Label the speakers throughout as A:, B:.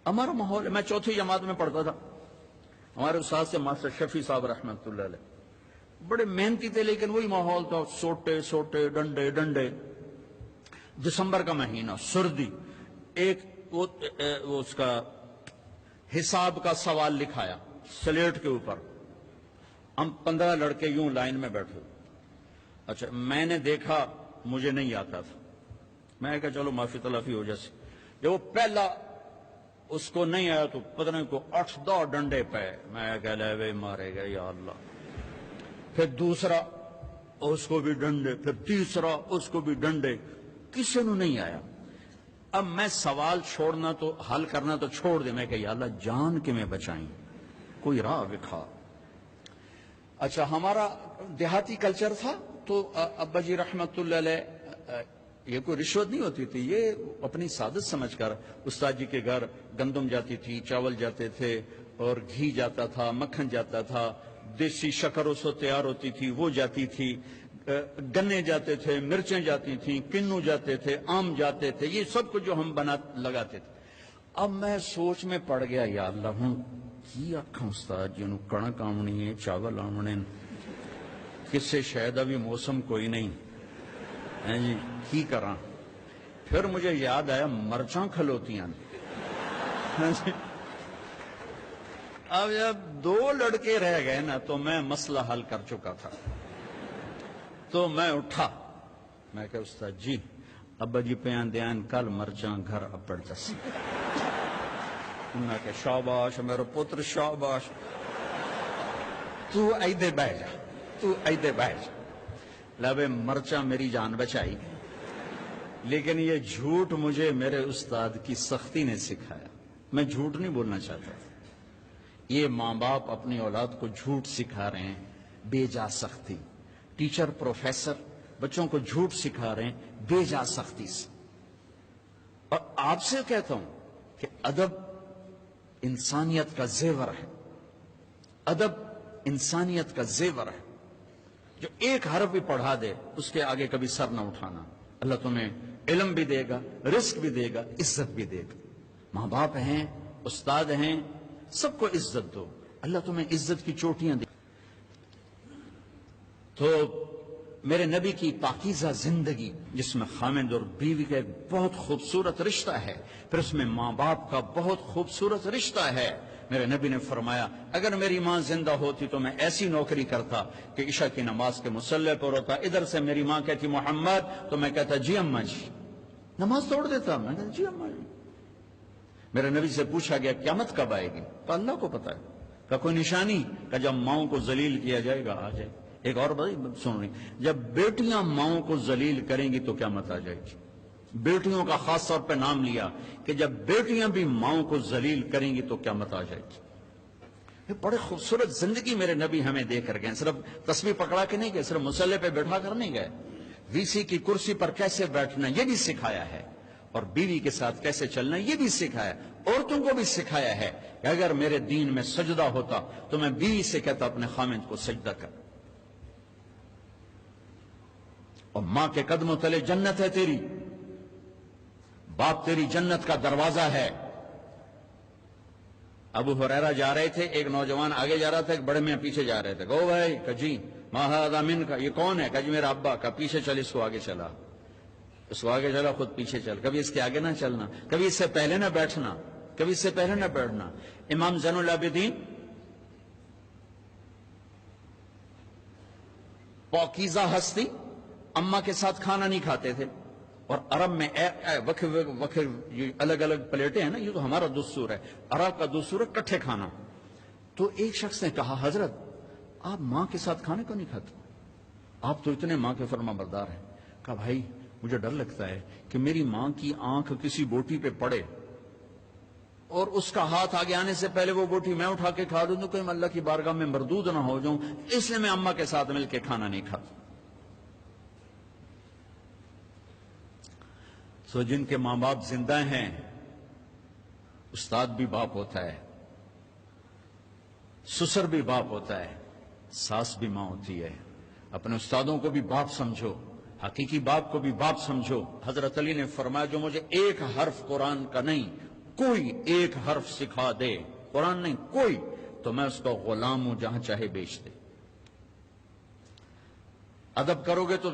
A: ہمارا ماحول ہے. میں چوتھی جماعت میں پڑھتا تھا. ہمارے استاد سے ماسٹر شفیع صاحب رحمۃ اللہ علیہ بڑے محنتی تھے، لیکن وہی ماحول تھا، سوٹے سوٹے ڈنڈے ڈنڈے. دسمبر کا مہینہ، سردی. ایک وہ اس کا حساب کا سوال لکھایا سلیٹ کے اوپر. ہم 15 لڑکے یوں لائن میں بیٹھے. اچھا میں نے دیکھا، مجھے نہیں آتا تھا. میں کہا چلو معافی تلافی ہو جیسے. جب وہ پہلا اس کو نہیں آیا تو پتہ نہیں کو 8-10 ڈنڈے پہ. میں کہہ لے وے مارے گئے یا اللہ. پھر دوسرا اس کو بھی ڈنڈے، پھر تیسرا اس کو بھی ڈنڈے. کسی نے نہیں آیا. اب میں سوال چھوڑنا تو حل کرنا تو چھوڑ دے. میں کہ یا اللہ جان کے میں بچائیں، کوئی راہ دکھا. اچھا ہمارا دیہاتی کلچر تھا تو ابا جی رحمت اللہ علیہ، یہ کوئی رشوت نہیں ہوتی تھی، یہ اپنی سعادت سمجھ کر استاد جی کے گھر گندم جاتی تھی، چاول جاتے تھے، اور گھی جاتا تھا، مکھن جاتا تھا، دیسی شکر اس وقت تیار ہوتی تھی وہ جاتی تھی، گنے جاتے تھے، مرچیں جاتی تھیں، کنو جاتے تھے، آم جاتے تھے. یہ سب کچھ جو ہم لگاتے تھے. اب میں سوچ میں پڑ گیا یا اللہ ہوں کی آکھاں استاد جی نوں کڑک آمنی ہے، چاول آمنے، کس سے شاید ابھی موسم کوئی نہیں ہے جی کی کراں. پھر مجھے یاد آیا مرچاں کھلوتیاں. اب جب 2 لڑکے رہ گئے نا تو میں مسئلہ حل کر چکا تھا. تو میں اٹھا، میں کہ استاد جی ابا جی پیان دیان کل مرچاں گھر اپڑ جس. میں کہ شاباش میرا پتر شاباش، تو ایدے بہ جا، تو ایدے بہ جا. لبے مرچاں میری جان بچائی. لیکن یہ جھوٹ مجھے میرے استاد کی سختی نے سکھایا. میں جھوٹ نہیں بولنا چاہتا. یہ ماں باپ اپنی اولاد کو جھوٹ سکھا رہے ہیں بے جا سختی. ٹیچر پروفیسر بچوں کو جھوٹ سکھا رہے ہیں بے جا سختی سے. اور آپ سے کہتا ہوں کہ ادب انسانیت کا زیور ہے. ادب انسانیت کا زیور ہے. جو ایک حرف بھی پڑھا دے اس کے آگے کبھی سر نہ اٹھانا. اللہ تمہیں علم بھی دے گا، رزق بھی دے گا، عزت بھی دے گا. ماں باپ ہیں، استاد ہیں، سب کو عزت دو. اللہ تمہیں عزت کی چوٹیاں دے. تو میرے نبی کی پاکیزہ زندگی جس میں خامند اور بیوی کا ایک بہت خوبصورت رشتہ ہے، پھر اس میں ماں باپ کا بہت خوبصورت رشتہ ہے. میرے نبی نے فرمایا اگر میری ماں زندہ ہوتی تو میں ایسی نوکری کرتا کہ عشاء کی نماز کے مصلی پر ہوتا، ادھر سے میری ماں کہتی محمد تو میں کہتا جی اماں جی. نماز توڑ دیتا. میں کہتا جی اماں جی. میرے نبی سے پوچھا گیا قیامت کب آئے گی؟ تو اللہ کو پتا ہے. کہ کوئی نشانی؟ کہ جب ماؤں کو ذلیل کیا جائے گا آ جائے. ایک اور بات سن رہی، جب بیٹیاں ماؤں کو ذلیل کریں گی تو قیامت آ جائے گی. بیٹیوں کا خاص طور پہ نام لیا کہ جب بیٹیاں بھی ماؤں کو ذلیل کریں گی تو قیامت آ جائے گی. یہ بڑے خوبصورت زندگی میرے نبی ہمیں دے کر گئے. صرف تسبیح پکڑا کے نہیں گئے، صرف مصلی پہ بیٹھا کر نہیں گئے. وی سی کی کرسی پر کیسے بیٹھنا یہ بھی سکھایا ہے، اور بیوی کے ساتھ کیسے چلنا یہ بھی سکھایا. عورتوں کو بھی سکھایا ہے کہ اگر میرے دین میں سجدہ ہوتا تو میں بیوی سے کہتا اپنے خامند کو سجدہ کر. اور ماں کے قدموں تلے جنت ہے تیری، باپ تیری جنت کا دروازہ ہے. ابو ہریرہ جا رہے تھے، ایک نوجوان آگے جا رہا تھا، ایک بڑے میاں پیچھے جا رہے تھے. گو بھائی کہ جی ما ھذا من کا، یہ کون ہے؟ کہ جی میرا ابا. کا پیچھے چل، اس کو آگے چلا، اس کو آگے چلا، خود پیچھے چل. کبھی اس کے آگے نہ چلنا، کبھی اس سے پہلے نہ بیٹھنا، کبھی اس سے پہلے نہ بیٹھنا. امام زین العابدین پاکیزہ ہستی، اماں کے ساتھ کھانا نہیں کھاتے تھے. اور عرب میں وقف الگ الگ پلیٹیں ہیں نا، یہ تو ہمارا دستور ہے. عرب کا دستور ہے کٹھے کھانا. تو ایک شخص نے کہا حضرت آپ ماں کے ساتھ کھانے کو نہیں کھاتے؟ آپ تو اتنے ماں کے فرما بردار ہیں. کہا بھائی مجھے ڈر لگتا ہے کہ میری ماں کی آنکھ کسی بوٹی پہ پڑے اور اس کا ہاتھ آگے آنے سے پہلے وہ بوٹی میں اٹھا کے کھا دوں تو کہیں اللہ کی بارگاہ میں مردود نہ ہو جاؤں، اس لیے میں اماں کے ساتھ مل کے کھانا نہیں کھاتا. سو جن کے ماں باپ زندہ ہیں، استاد بھی باپ ہوتا ہے، سسر بھی باپ ہوتا ہے، ساس بھی ماں ہوتی ہے. اپنے استادوں کو بھی باپ سمجھو، حقیقی باپ کو بھی باپ سمجھو. حضرت علی نے فرمایا جو مجھے ایک حرف قرآن کا نہیں کوئی ایک حرف سکھا دے، قرآن نہیں کوئی، تو میں اس کا غلام ہوں، جہاں چاہے بیچ دے۔ ادب کرو گے تو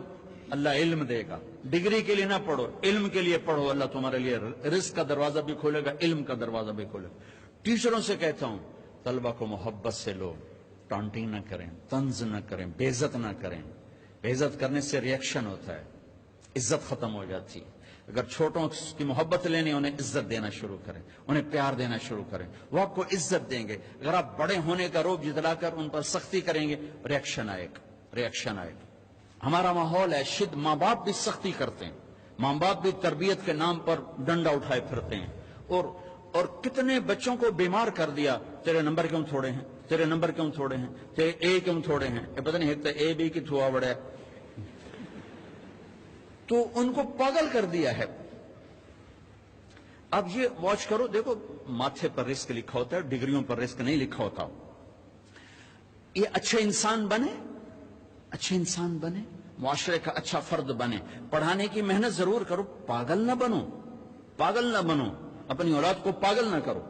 A: اللہ علم دے گا، ڈگری کے لیے نہ پڑھو، علم کے لیے پڑھو، اللہ تمہارے لیے رزق کا دروازہ بھی کھولے گا، علم کا دروازہ بھی کھولے گا۔ ٹیچروں سے کہتا ہوں طلبہ کو محبت سے لو، ٹانٹنگ نہ کریں، طنز نہ کریں، بے عزت نہ کریں۔ بے عزت کرنے سے ریئیکشن ہوتا ہے، عزت ختم ہو جاتی ہے۔ اگر چھوٹوں کی محبت لینی، انہیں عزت دینا شروع کریں، انہیں پیار دینا شروع کریں، وہ آپ کو عزت دیں گے۔ اگر آپ بڑے ہونے کا روب جتلا کر ان پر سختی کریں گے، ریئیکشن آئے گا۔ ہمارا ماحول ہے شد، ماں باپ بھی سختی کرتے ہیں، ماں باپ بھی تربیت کے نام پر ڈنڈا اٹھائے پھرتے ہیں، اور کتنے بچوں کو بیمار کر دیا۔ تیرے نمبر کیوں تھوڑے ہیں، تیرے نمبر کیوں تھوڑے ہیں، تیرے اے کیوں تھوڑے ہیں، پتہ نہیں ایک تو اے بی کی تھوا بڑا ہے، تو ان کو پاگل کر دیا ہے۔ اب یہ واچ کرو، دیکھو ماتھے پر رزق لکھا ہوتا ہے، ڈگریوں پر رزق نہیں لکھا ہوتا۔ یہ اچھے انسان بنے، اچھے انسان بنے، معاشرے کا اچھا فرد بنے، پڑھانے کی محنت ضرور کرو، پاگل نہ بنو، اپنی اولاد کو پاگل نہ کرو۔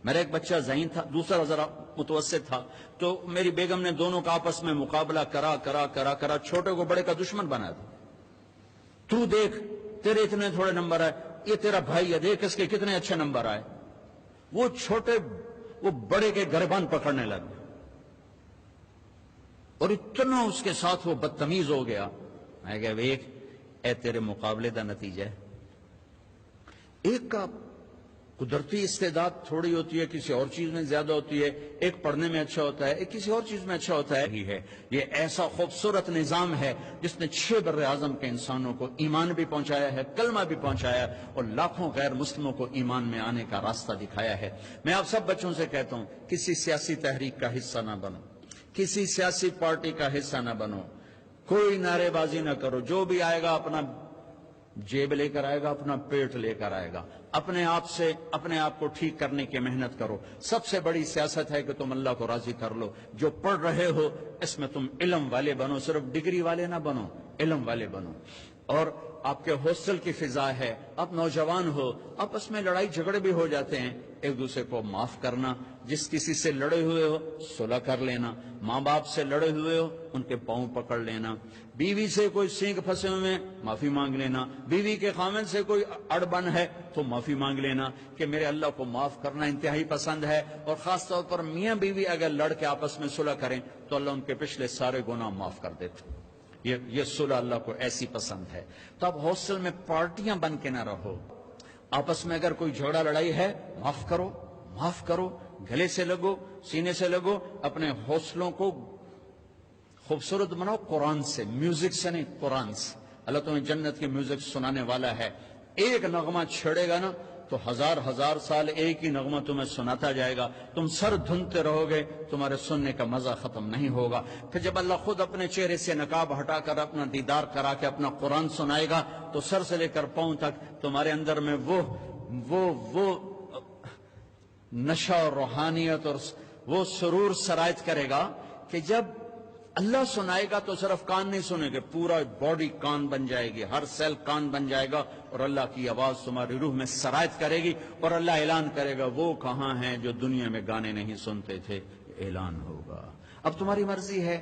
A: میرا ایک بچہ ذہین تھا، دوسرا ذرا متوسط تھا، تو میری بیگم نے دونوں کا آپس میں مقابلہ کرا چھوٹے کو بڑے کا دشمن بنا دیا۔ تو دیکھ تیرے اتنے تھوڑے نمبر آئے، یہ تیرا بھائی ہے، دیکھ اس کے کتنے اچھے نمبر آئے۔ وہ چھوٹے وہ بڑے کے گریبان پکڑنے لگے، اور اتنا اس کے ساتھ وہ بدتمیز ہو گیا۔ میں کہا ویکھ اے تیرے مقابلے دا نتیجہ ہے۔ ایک کا قدرتی استعداد تھوڑی ہوتی ہے، کسی اور چیز میں زیادہ ہوتی ہے، ایک پڑھنے میں اچھا ہوتا ہے، ایک کسی اور چیز میں اچھا ہوتا ہے۔ یہ ایسا خوبصورت نظام ہے جس نے 6 بر اعظم کے انسانوں کو ایمان بھی پہنچایا ہے، کلمہ بھی پہنچایا ہے، اور لاکھوں غیر مسلموں کو ایمان میں آنے کا راستہ دکھایا ہے۔ میں آپ سب بچوں سے کہتا ہوں کسی سیاسی تحریک کا حصہ نہ بنو، کسی سیاسی پارٹی کا حصہ نہ بنو، کوئی نعرے بازی نہ کرو، جو بھی آئے گا اپنا جیب لے کر آئے گا، اپنا پیٹ لے کر آئے گا۔ اپنے آپ کو ٹھیک کرنے کی محنت کرو۔ سب سے بڑی سیاست ہے کہ تم اللہ کو راضی کر لو۔ جو پڑھ رہے ہو اس میں تم علم والے بنو، صرف ڈگری والے نہ بنو، علم والے بنو۔ اور آپ کے ہاسٹل کی فضا ہے، آپ نوجوان ہو، آپس میں لڑائی جھگڑے بھی ہو جاتے ہیں، ایک دوسرے کو معاف کرنا، جس کسی سے لڑے ہوئے ہو صلح کر لینا، ماں باپ سے لڑے ہوئے ہو ان کے پاؤں پکڑ لینا، بیوی سے کوئی سینگ پھنسے ہوئے معافی مانگ لینا، بیوی کے خامن سے کوئی اڑبن ہے تو معافی مانگ لینا کہ میرے اللہ کو معاف کرنا انتہائی پسند ہے۔ اور خاص طور پر میاں بیوی اگر لڑ کے آپس میں صلح کریں تو اللہ ان کے پچھلے سارے گناہ معاف کر دیتے۔ یہ صلح اللہ کو ایسی پسند ہے۔ تو اب ہاسٹل میں پارٹیاں بن کے نہ رہو، آپس میں اگر کوئی جھگڑا لڑائی ہے معاف کرو، گلے سے لگو، سینے سے لگو، اپنے حوصلوں کو خوبصورت بناؤ قرآن سے، میوزک سے نہیں، قرآن سے۔ اللہ تمہیں جنت کی میوزک سنانے والا ہے۔ ایک نغمہ چھڑے گا نا تو ہزار سال ایک ہی نغمہ تمہیں سناتا جائے گا، تم سر دھنتے رہو گے، تمہارے سننے کا مزہ ختم نہیں ہوگا۔ پھر جب اللہ خود اپنے چہرے سے نقاب ہٹا کر اپنا دیدار کرا کے اپنا قرآن سنائے گا تو سر سے لے کر پاؤں تک تمہارے اندر میں وہ نشہ اور روحانیت اور وہ سرور سرایت کرے گا کہ جب اللہ سنائے گا تو صرف کان نہیں سنے گے، پورا باڈی کان بن جائے گی، ہر سیل کان بن جائے گا، اور اللہ کی آواز تمہاری روح میں سرایت کرے گی، اور اللہ اعلان کرے گا وہ کہاں ہیں جو دنیا میں گانے نہیں سنتے تھے، اعلان ہوگا۔ اب تمہاری مرضی ہے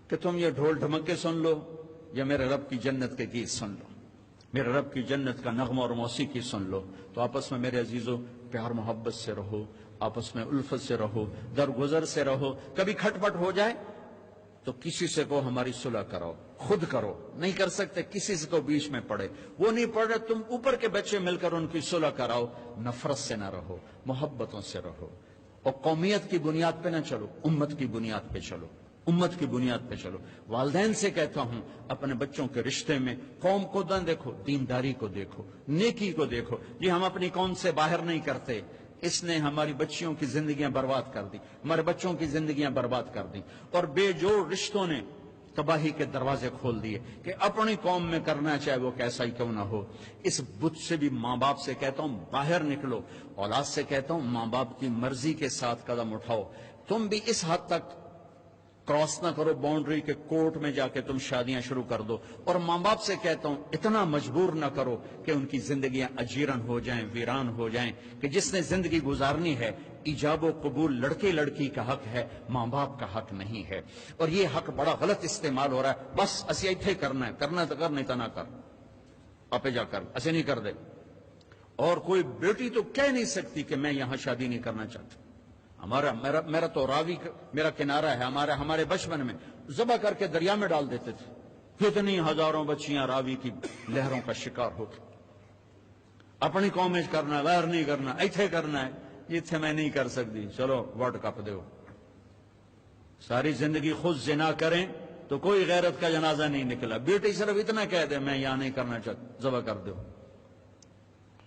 A: کہ تم یہ ڈھول ڈھمکے سن لو یا میرے رب کی جنت کے گیت سن لو، میرے رب کی جنت کا نغمہ اور موسیقی سن لو۔ تو آپس میں میرے عزیزو پیار محبت سے رہو، آپس میں الفت سے رہو، درگزر سے رہو۔ کبھی کھٹ پٹ ہو جائے تو کسی سے کو ہماری صلح کراؤ، خود کرو، نہیں کر سکتے کسی سے کو بیچ میں پڑے، وہ نہیں پڑھ رہے تم اوپر کے بچے مل کر ان کی صلح کراؤ۔ نفرت سے نہ رہو، محبتوں سے رہو، اور قومیت کی بنیاد پہ نہ چلو، امت کی بنیاد پہ چلو، امت کی بنیاد پہ چلو۔ والدین سے کہتا ہوں اپنے بچوں کے رشتے میں قوم کو نہ دیکھو، دینداری کو دیکھو، نیکی کو دیکھو۔ یہ ہم اپنی قوم سے باہر نہیں کرتے، اس نے ہماری بچیوں کی زندگیاں برباد کر دی، ہمارے بچوں کی زندگیاں برباد کر دی، اور بے جوڑ رشتوں نے تباہی کے دروازے کھول دیے کہ اپنی قوم میں کرنا چاہے وہ کیسا ہی کیوں نہ ہو۔ اس بت سے بھی ماں باپ سے کہتا ہوں باہر نکلو، اولاد سے کہتا ہوں ماں باپ کی مرضی کے ساتھ قدم اٹھاؤ۔ تم بھی اس حد تک کراس نہ کرو باؤنڈری کے کورٹ میں جا کے تم شادیاں شروع کر دو. اور ماں باپ سے کہتا ہوں اتنا مجبور نہ کرو کہ ان کی زندگیاں اجیرن ہو جائیں، ویران ہو جائیں. کہ جس نے زندگی گزارنی ہے، ایجاب و قبول لڑکے لڑکی کا حق ہے، ماں باپ کا حق نہیں ہے. اور یہ حق بڑا غلط استعمال ہو رہا ہے. بس اسی ایتھے کرنا ہے، کرنا تو کر، نہیں تو نہ کر، آپے جا کر ایسے نہیں کر دے. اور کوئی بیٹی تو کہہ نہیں سکتی کہ میں یہاں شادی نہیں کرنا چاہتا. میرا تو راوی میرا کنارہ ہے. ہمارے بچپن میں ذبح کر کے دریا میں ڈال دیتے تھے. کتنی ہزاروں بچیاں راوی کی لہروں کا شکار ہوتی. اپنی قوم میں کرنا ہے، غیر نہیں کرنا، ایتھے کرنا ہے. ایتھے میں نہیں کر سکتی، چلو ورلڈ کپ دو. ساری زندگی خود زنا کریں تو کوئی غیرت کا جنازہ نہیں نکلا. بیٹی صرف اتنا کہہ دے میں یہاں نہیں کرنا چاہتا، ذبح کر دو.